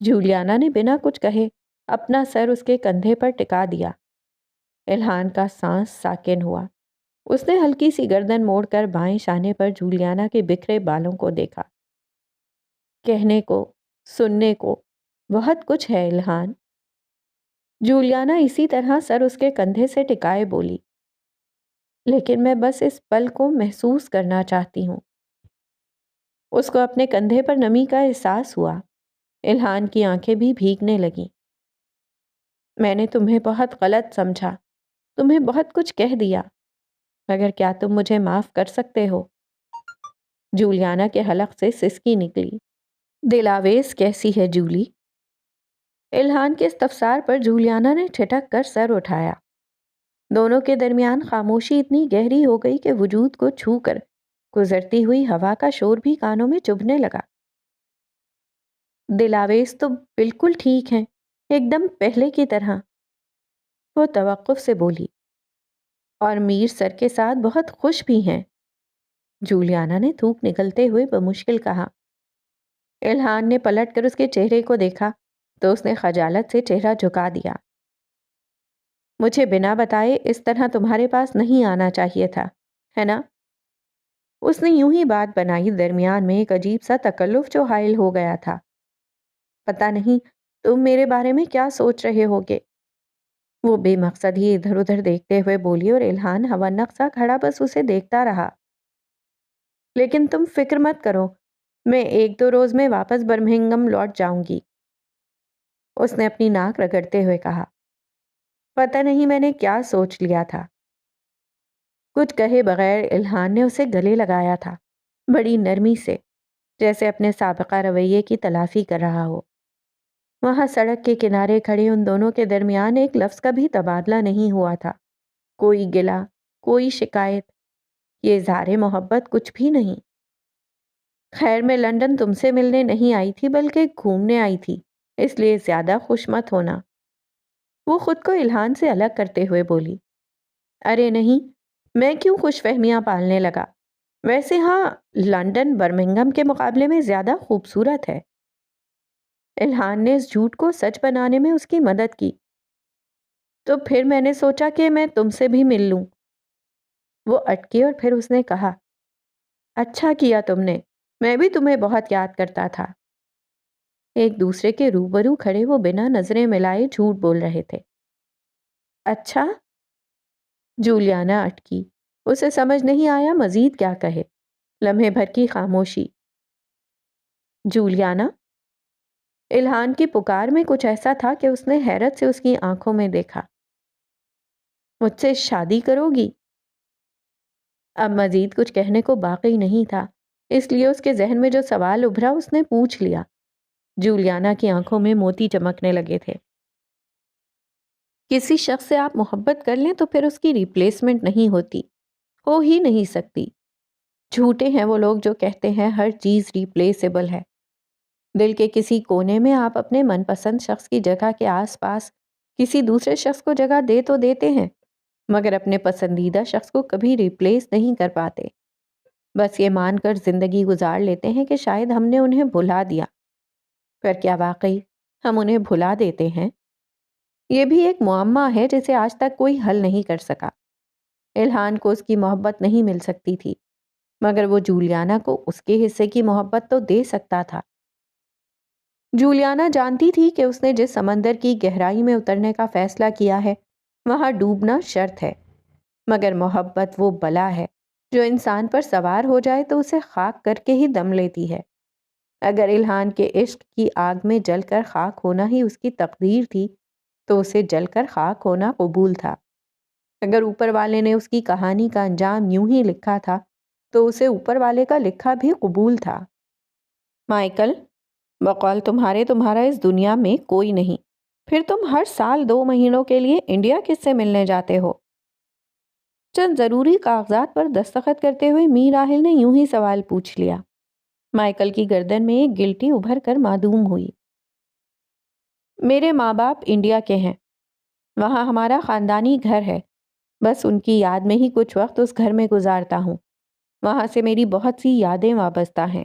Speaker 1: جولیانا نے بنا کچھ کہے اپنا سر اس کے کندھے پر ٹکا دیا۔ الہان کا سانس ساکن ہوا۔ اس نے ہلکی سی گردن موڑ کر بائیں شانے پر جولیانا کے بکھرے بالوں کو دیکھا۔ کہنے کو، سننے کو بہت کچھ ہے الہان۔ جولیانا اسی طرح سر اس کے کندھے سے ٹکائے بولی، لیکن میں بس اس پل کو محسوس کرنا چاہتی ہوں۔ اس کو اپنے کندھے پر نمی کا احساس ہوا۔ الہان کی آنکھیں بھی بھیگنے لگیں۔ میں نے تمہیں بہت غلط سمجھا، تمہیں بہت کچھ کہہ دیا، مگر کیا تم مجھے معاف کر سکتے ہو؟ جولیانا کے حلق سے سسکی نکلی۔ دلاویز کیسی ہے جولی؟ الہان کے استفسار پر جولیانا نے ٹھٹک کر سر اٹھایا۔ دونوں کے درمیان خاموشی اتنی گہری ہو گئی کہ وجود کو چھو کر گزرتی ہوئی ہوا کا شور بھی کانوں میں چبھنے لگا۔ دلاویز تو بالکل ٹھیک ہیں، ایک دم پہلے کی طرح، وہ توقف سے بولی، اور میر سر کے ساتھ بہت خوش بھی ہیں۔ جولیانا نے تھوک نکلتے ہوئے بمشکل کہا۔ الہان نے پلٹ کر اس کے چہرے کو دیکھا تو اس نے خجالت سے چہرہ جھکا دیا۔ مجھے بنا بتائے اس طرح تمہارے پاس نہیں آنا چاہیے تھا، ہے نا؟ اس نے یوں ہی بات بنائی، درمیان میں ایک عجیب سا تکلف جو حائل ہو گیا تھا۔ پتہ نہیں تم میرے بارے میں کیا سوچ رہے ہوگے؟ وہ بے مقصد ہی ادھر ادھر دیکھتے ہوئے بولی اور الہان ہونق سا کھڑا بس اسے دیکھتا رہا۔ لیکن تم فکر مت کرو، میں 1-2 روز میں واپس برمنگھم لوٹ جاؤں گی، اس نے اپنی ناک رگڑتے ہوئے کہا۔ پتہ نہیں میں نے کیا سوچ لیا تھا۔ کچھ کہے بغیر الہان نے اسے گلے لگایا تھا، بڑی نرمی سے، جیسے اپنے سابقہ رویے کی تلافی کر رہا ہو۔ وہاں سڑک کے کنارے کھڑے ان دونوں کے درمیان ایک لفظ کا بھی تبادلہ نہیں ہوا تھا، کوئی گلہ، کوئی شکایت، یہ اظہار محبت کچھ بھی نہیں۔ خیر میں لندن تم سے ملنے نہیں آئی تھی بلکہ گھومنے آئی تھی، اس لیے زیادہ خوش مت ہونا، وہ خود کو الہان سے الگ کرتے ہوئے بولی۔ ارے نہیں، میں کیوں خوش فہمیاں پالنے لگا؟ ویسے ہاں، لندن برمنگھم کے مقابلے میں زیادہ خوبصورت ہے۔ الہان نے اس جھوٹ کو سچ بنانے میں اس کی مدد کی۔ تو پھر میں نے سوچا کہ میں تم سے بھی مل لوں۔ وہ اٹکی اور پھر اس نے کہا، اچھا کیا تم نے، میں بھی تمہیں بہت یاد کرتا تھا۔ ایک دوسرے کے روبرو کھڑے وہ بنا نظریں ملائے جھوٹ بول رہے تھے۔ اچھا؟ جولیانا اٹکی، اسے سمجھ نہیں آیا مزید کیا کہے۔ لمحے بھر کی خاموشی۔ جولیانا؟ الہان کی پکار میں کچھ ایسا تھا کہ اس نے حیرت سے اس کی آنکھوں میں دیکھا۔ مجھ سے شادی کرو گی؟ اب مزید کچھ کہنے کو باقی نہیں تھا، اس لیے اس کے ذہن میں جو سوال ابھرا اس نے پوچھ لیا۔ جولیانا کی آنکھوں میں موتی چمکنے لگے تھے۔ کسی شخص سے آپ محبت کر لیں تو پھر اس کی ریپلیسمنٹ نہیں ہوتی، ہو ہی نہیں سکتی۔ جھوٹے ہیں وہ لوگ جو کہتے ہیں ہر چیز ریپلیسیبل ہے۔ دل کے کسی کونے میں آپ اپنے من پسند شخص کی جگہ کے آس پاس کسی دوسرے شخص کو جگہ دے تو دیتے ہیں، مگر اپنے پسندیدہ شخص کو کبھی ریپلیس نہیں کر پاتے۔ بس یہ مان کر زندگی گزار لیتے ہیں کہ شاید ہم نے انہیں بھلا دیا۔ پر کیا واقعی ہم انہیں بھلا دیتے ہیں؟ یہ بھی ایک معمہ ہے جسے آج تک کوئی حل نہیں کر سکا۔ الہان کو اس کی محبت نہیں مل سکتی تھی، مگر وہ جولیانا کو اس کے حصے کی محبت تو دے سکتا تھا۔ جولیانا جانتی تھی کہ اس نے جس سمندر کی گہرائی میں اترنے کا فیصلہ کیا ہے وہاں ڈوبنا شرط ہے، مگر محبت وہ بلا ہے جو انسان پر سوار ہو جائے تو اسے خاک کر کے ہی دم لیتی ہے۔ اگر الہان کے عشق کی آگ میں جل کر خاک ہونا ہی اس کی تقدیر تھی تو اسے جل کر خاک ہونا قبول تھا۔ اگر اوپر والے نے اس کی کہانی کا انجام یوں ہی لکھا تھا تو اسے اوپر والے کا لکھا بھی قبول تھا۔ مائیکل، بقول تمہارا اس دنیا میں کوئی نہیں، پھر تم ہر سال 2 مہینوں کے لیے انڈیا کس سے ملنے جاتے ہو؟ چند ضروری کاغذات پر دستخط کرتے ہوئے میر راہل نے یوں ہی سوال پوچھ لیا۔ مائیکل کی گردن میں ایک گلٹی ابھر کر معدوم ہوئی۔ میرے ماں باپ انڈیا کے ہیں، وہاں ہمارا خاندانی گھر ہے، بس ان کی یاد میں ہی کچھ وقت اس گھر میں گزارتا ہوں، وہاں سے میری بہت سی یادیں وابستہ ہیں۔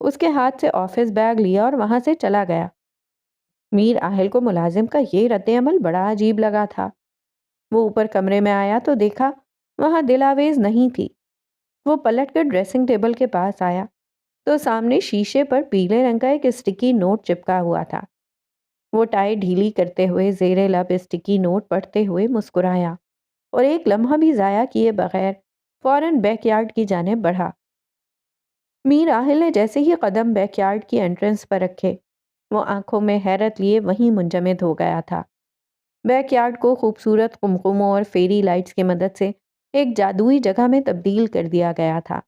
Speaker 1: اس کے ہاتھ سے آفس بیگ لیا اور وہاں سے چلا گیا۔ میر آہل کو ملازم کا یہ رد عمل بڑا عجیب لگا تھا۔ وہ اوپر کمرے میں آیا تو دیکھا وہاں دلاویز نہیں تھی۔ وہ پلٹ کر ڈریسنگ ٹیبل کے پاس آیا تو سامنے شیشے پر پیلے رنگ کا ایک اسٹکی نوٹ چپکا ہوا تھا۔ وہ ٹائی ڈھیلی کرتے ہوئے زیر لب اسٹکی نوٹ پڑھتے ہوئے مسکرایا اور ایک لمحہ بھی ضائع کیے بغیر فوراً بیک یارڈ کی جانب بڑھا۔ میر آہل نے جیسے ہی قدم بیک یارڈ کی انٹرنس پر رکھے، وہ آنکھوں میں حیرت لیے وہیں منجمد ہو گیا تھا۔ بیک یارڈ کو خوبصورت قمقموں اور فیری لائٹس کی مدد سے ایک جادوئی جگہ میں تبدیل کر دیا گیا تھا۔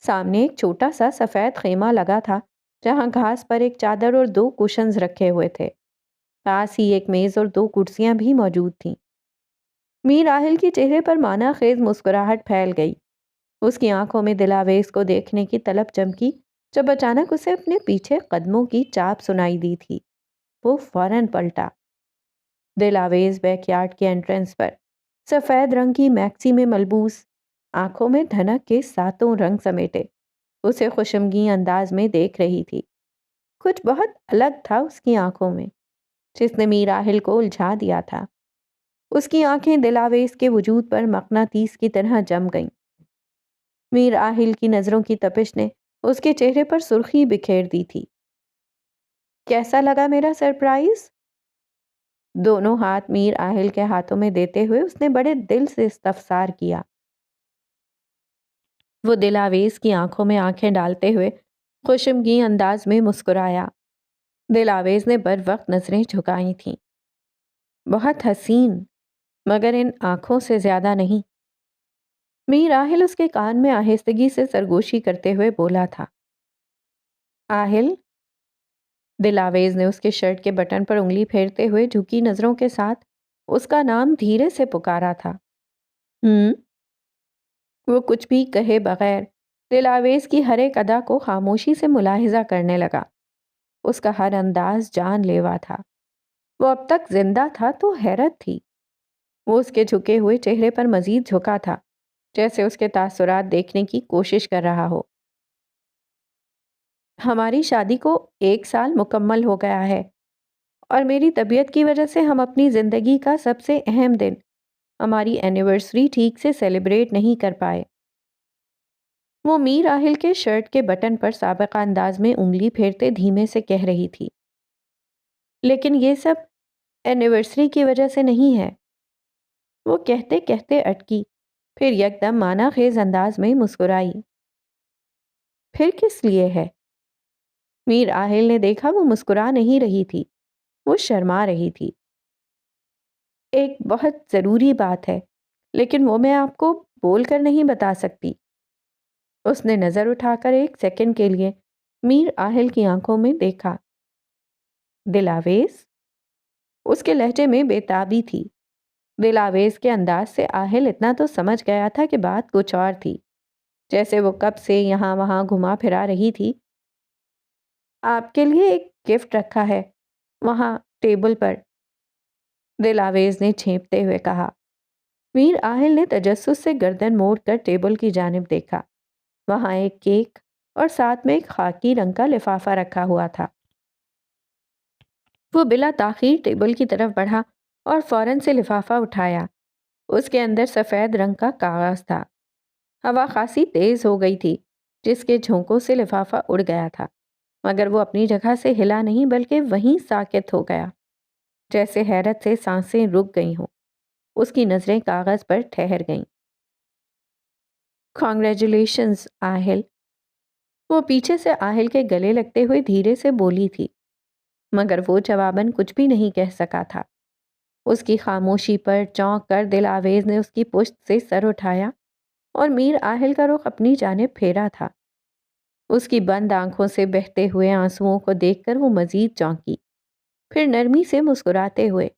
Speaker 1: سامنے ایک چھوٹا سا سفید خیمہ لگا تھا جہاں گھاس پر ایک چادر اور 2 کوشنز رکھے ہوئے تھے۔ پاس ہی ایک میز اور 2 کرسیاں بھی موجود تھیں۔ میر آہل کے چہرے پر معنی خیز مسکراہٹ پھیل گئی۔ اس کی آنکھوں میں دلاویز کو دیکھنے کی طلب چمکی جب اچانک اسے اپنے پیچھے قدموں کی چاپ سنائی دی تھی۔ وہ فوراً پلٹا۔ دلاویز بیک یارڈ کے انٹرنس پر سفید رنگ کی میکسی میں ملبوس، آنکھوں میں دھنک کے 7 رنگ سمیٹے، اسے خوشمگین انداز میں دیکھ رہی تھی۔ کچھ بہت الگ تھا اس کی آنکھوں میں جس نے میر آہل کو الجھا دیا تھا۔ اس کی آنکھیں دلاویز کے وجود پر مقناطیس کی طرح جم گئیں۔ میر آہل کی نظروں کی تپش نے اس کے چہرے پر سرخی بکھیر دی تھی۔ کیسا لگا میرا سرپرائز؟ دونوں ہاتھ میر آہل کے ہاتھوں میں دیتے ہوئے اس نے بڑے دل سے استفسار کیا۔ وہ دلاویز کی آنکھوں میں آنکھیں ڈالتے ہوئے خوشمگین انداز میں مسکرایا۔ دلاویز نے بر وقت نظریں جھکائی تھیں۔ بہت حسین، مگر ان آنکھوں سے زیادہ نہیں۔ میر آہل اس کے کان میں آہستگی سے سرگوشی کرتے ہوئے بولا تھا۔ آہل؟ دلاویز نے اس کے شرٹ کے بٹن پر انگلی پھیرتے ہوئے جھکی نظروں کے ساتھ اس کا نام دھیرے سے پکارا تھا۔ وہ کچھ بھی کہے بغیر دلاویز کی ہر ایک ادا کو خاموشی سے ملاحظہ کرنے لگا۔ اس کا ہر انداز جان لیوا تھا۔ وہ اب تک زندہ تھا تو حیرت تھی۔ وہ اس کے جھکے ہوئے چہرے پر مزید جھکا تھا، جیسے اس کے تاثرات دیکھنے کی کوشش کر رہا ہو۔ ہماری شادی کو 1 سال مکمل ہو گیا ہے اور میری طبیعت کی وجہ سے ہم اپنی زندگی کا سب سے اہم دن، ہماری اینیورسری ٹھیک سے سیلیبریٹ نہیں کر پائے۔ وہ میر آہل کے شرٹ کے بٹن پر سابقہ انداز میں انگلی پھیرتے دھیمے سے کہہ رہی تھی، لیکن یہ سب اینیورسری کی وجہ سے نہیں ہے۔ وہ کہتے کہتے اٹکی، پھر یکدم معنی خیز انداز میں مسکرائی۔ پھر کس لیے ہے؟ میر آہل نے دیکھا وہ مسکرا نہیں رہی تھی، وہ شرما رہی تھی۔ ایک بہت ضروری بات ہے، لیکن وہ میں آپ کو بول کر نہیں بتا سکتی۔ اس نے نظر اٹھا کر 1 سیکنڈ کے لیے میر آہل کی آنکھوں میں دیکھا۔ دلاویز؟ اس کے لہجے میں بے تابی تھی۔ دلاویز کے انداز سے آہل اتنا تو سمجھ گیا تھا کہ بات کچھ اور تھی، جیسے وہ کب سے یہاں وہاں گھما پھرا رہی تھی۔ آپ کے لیے ایک گفٹ رکھا ہے وہاں ٹیبل پر، دلاویز نے چھینپتے ہوئے کہا۔ میر آہل نے تجسس سے گردن موڑ کر ٹیبل کی جانب دیکھا۔ وہاں ایک کیک اور ساتھ میں ایک خاکی رنگ کا لفافہ رکھا ہوا تھا۔ وہ بلا تاخیر ٹیبل کی طرف بڑھا اور فوراً سے لفافہ اٹھایا۔ اس کے اندر سفید رنگ کا کاغذ تھا۔ ہوا خاصی تیز ہو گئی تھی، جس کے جھونکوں سے لفافہ اڑ گیا تھا، مگر وہ اپنی جگہ سے ہلا نہیں بلکہ وہیں ساکت ہو گیا، جیسے حیرت سے سانسیں رک گئی ہوں۔ اس کی نظریں کاغذ پر ٹھہر گئیں۔ کانگریچولیشنز آہل، وہ پیچھے سے آہل کے گلے لگتے ہوئے دھیرے سے بولی تھی، مگر وہ جواباً کچھ بھی نہیں کہہ سکا تھا۔ اس کی خاموشی پر چونک کر دلاویز نے اس کی پشت سے سر اٹھایا اور میر آہل کا رخ اپنی جانب پھیرا تھا۔ اس کی بند آنکھوں سے بہتے ہوئے آنسوؤں کو دیکھ کر وہ مزید چونکی، پھر نرمی سے مسکراتے ہوئے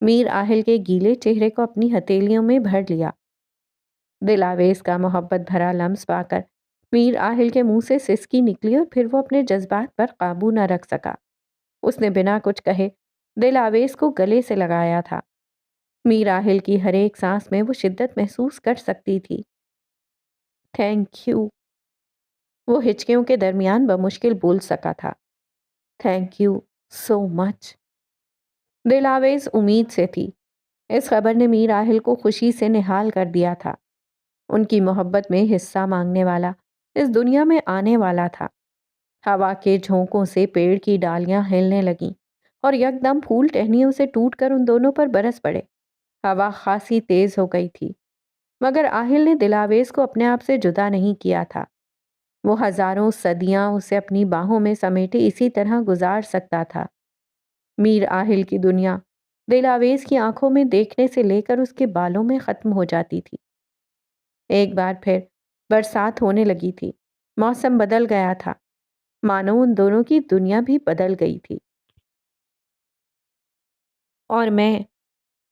Speaker 1: میر آہل کے گیلے چہرے کو اپنی ہتھیلیوں میں بھر لیا۔ دلاویز کا محبت بھرا لمس پا کر میر آہل کے منہ سے سسکی نکلی اور پھر وہ اپنے جذبات پر قابو نہ رکھ سکا۔ اس نے بنا کچھ کہے دلاویز کو گلے سے لگایا تھا۔ میر آہل کی ہر ایک سانس میں وہ شدت محسوس کر سکتی تھی۔ تھینک یو، وہ ہچکیوں کے درمیان بمشکل بول سکا تھا، تھینک یو سو مچ۔ دل آویز امید سے تھی۔ اس خبر نے میر راحل کو خوشی سے نہال کر دیا تھا۔ ان کی محبت میں حصہ مانگنے والا اس دنیا میں آنے والا تھا۔ ہوا کے جھونکوں سے پیڑ کی ڈالیاں ہلنے لگیں اور یکدم پھول ٹہنیوں سے ٹوٹ کر ان دونوں پر برس پڑے۔ ہوا خاصی تیز ہو گئی تھی، مگر آہل نے دلاویز کو اپنے آپ سے جدا نہیں کیا تھا۔ وہ ہزاروں صدیاں اسے اپنی باہوں میں سمیٹے اسی طرح گزار سکتا تھا۔ میر آہل کی دنیا دلاویز کی آنکھوں میں دیکھنے سے لے کر اس کے بالوں میں ختم ہو جاتی تھی۔ ایک بار پھر برسات ہونے لگی تھی، موسم بدل گیا تھا، مانو ان دونوں کی دنیا بھی بدل گئی تھی۔ اور میں،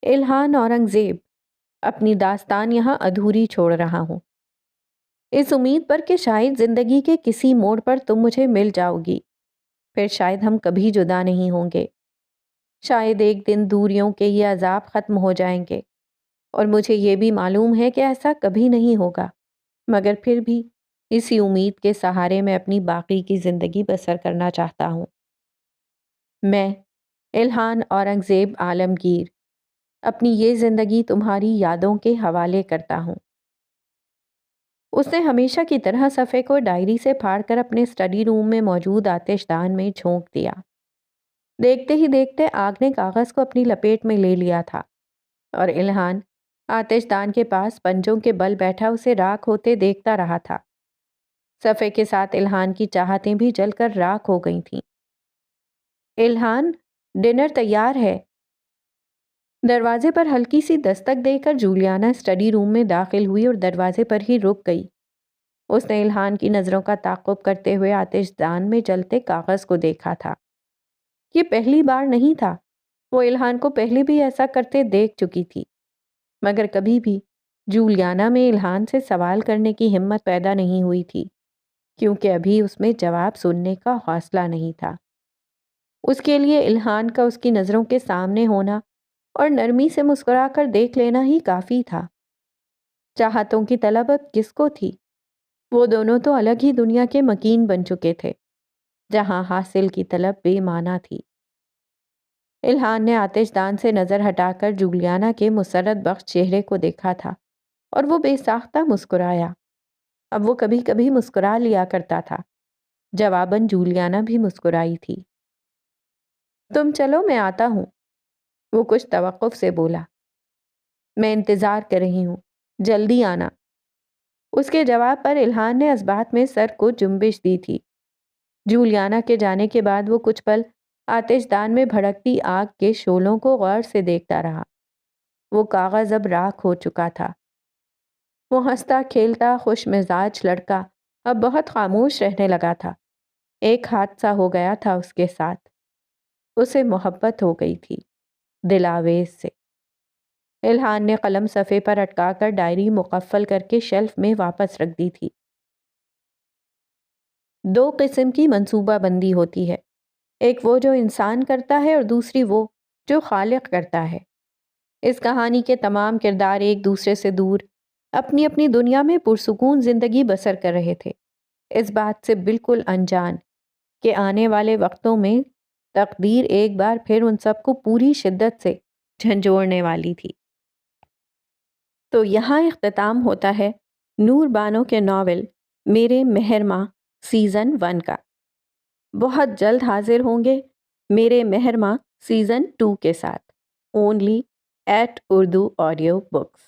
Speaker 1: الہان اورنگزیب، اپنی داستان یہاں ادھوری چھوڑ رہا ہوں، اس امید پر کہ شاید زندگی کے کسی موڑ پر تم مجھے مل جاؤ گی، پھر شاید ہم کبھی جدا نہیں ہوں گے، شاید ایک دن دوریوں کے یہ عذاب ختم ہو جائیں گے، اور مجھے یہ بھی معلوم ہے کہ ایسا کبھی نہیں ہوگا، مگر پھر بھی اسی امید کے سہارے میں اپنی باقی کی زندگی بسر کرنا چاہتا ہوں۔ میں، الہان اورنگزیب عالمگیر، اپنی یہ زندگی تمہاری یادوں کے حوالے کرتا ہوں۔ اس نے ہمیشہ کی طرح صفحے کو ڈائری سے پھاڑ کر اپنے اسٹڈی روم میں موجود آتش دان میں جھونک دیا۔ دیکھتے ہی دیکھتے آگ نے کاغذ کو اپنی لپیٹ میں لے لیا تھا، اور الہان آتش دان کے پاس پنجوں کے بل بیٹھا اسے راکھ ہوتے دیکھتا رہا تھا۔ صفحے کے ساتھ الہان کی چاہتیں بھی جل کر راکھ ہو گئی تھیں۔ الہان، ڈنر تیار ہے۔ دروازے پر ہلکی سی دستک دے کر جولیانا اسٹڈی روم میں داخل ہوئی اور دروازے پر ہی رک گئی۔ اس نے الہان کی نظروں کا تعاقب کرتے ہوئے آتش دان میں جلتے کاغذ کو دیکھا تھا۔ یہ پہلی بار نہیں تھا، وہ الہان کو پہلے بھی ایسا کرتے دیکھ چکی تھی، مگر کبھی بھی جولیانا میں الہان سے سوال کرنے کی ہمت پیدا نہیں ہوئی تھی، کیونکہ ابھی اس میں جواب سننے کا حوصلہ نہیں تھا۔ اس کے لیے الہان کا اس کی نظروں کے سامنے ہونا اور نرمی سے مسکرا کر دیکھ لینا ہی کافی تھا۔ چاہتوں کی طلب اب کس کو تھی؟ وہ دونوں تو الگ ہی دنیا کے مکین بن چکے تھے، جہاں حاصل کی طلب بے معنی تھی۔ الہان نے آتش دان سے نظر ہٹا کر جولیانا کے مسرت بخش چہرے کو دیکھا تھا، اور وہ بے ساختہ مسکرایا۔ اب وہ کبھی کبھی مسکرا لیا کرتا تھا، جواباً جولیانا بھی مسکرائی تھی۔ تم چلو، میں آتا ہوں، وہ کچھ توقف سے بولا۔ میں انتظار کر رہی ہوں، جلدی آنا۔ اس کے جواب پر الہان نے اس بات میں سر کو جنبش دی تھی۔ جولیانا کے جانے کے بعد وہ کچھ پل آتش دان میں بھڑکتی آگ کے شعلوں کو غور سے دیکھتا رہا۔ وہ کاغذ اب راکھ ہو چکا تھا۔ وہ ہنستا کھیلتا خوش مزاج لڑکا اب بہت خاموش رہنے لگا تھا۔ ایک حادثہ ہو گیا تھا اس کے ساتھ، اسے محبت ہو گئی تھی دلاویز سے۔ الہان نے قلم صفحے پر اٹکا کر ڈائری مقفل کر کے شیلف میں واپس رکھ دی تھی۔ دو قسم کی منصوبہ بندی ہوتی ہے، ایک وہ جو انسان کرتا ہے اور دوسری وہ جو خالق کرتا ہے۔ اس کہانی کے تمام کردار ایک دوسرے سے دور اپنی اپنی دنیا میں پرسکون زندگی بسر کر رہے تھے، اس بات سے بالکل انجان کہ آنے والے وقتوں میں تقدیر ایک بار پھر ان سب کو پوری شدت سے جھنجھوڑنے والی تھی۔ تو یہاں اختتام ہوتا ہے نور بانو کے ناول میرے مہرماں سیزن 1 کا۔ بہت جلد حاضر ہوں گے میرے مہرماں سیزن 2 کے ساتھ، only at Urdu audio books.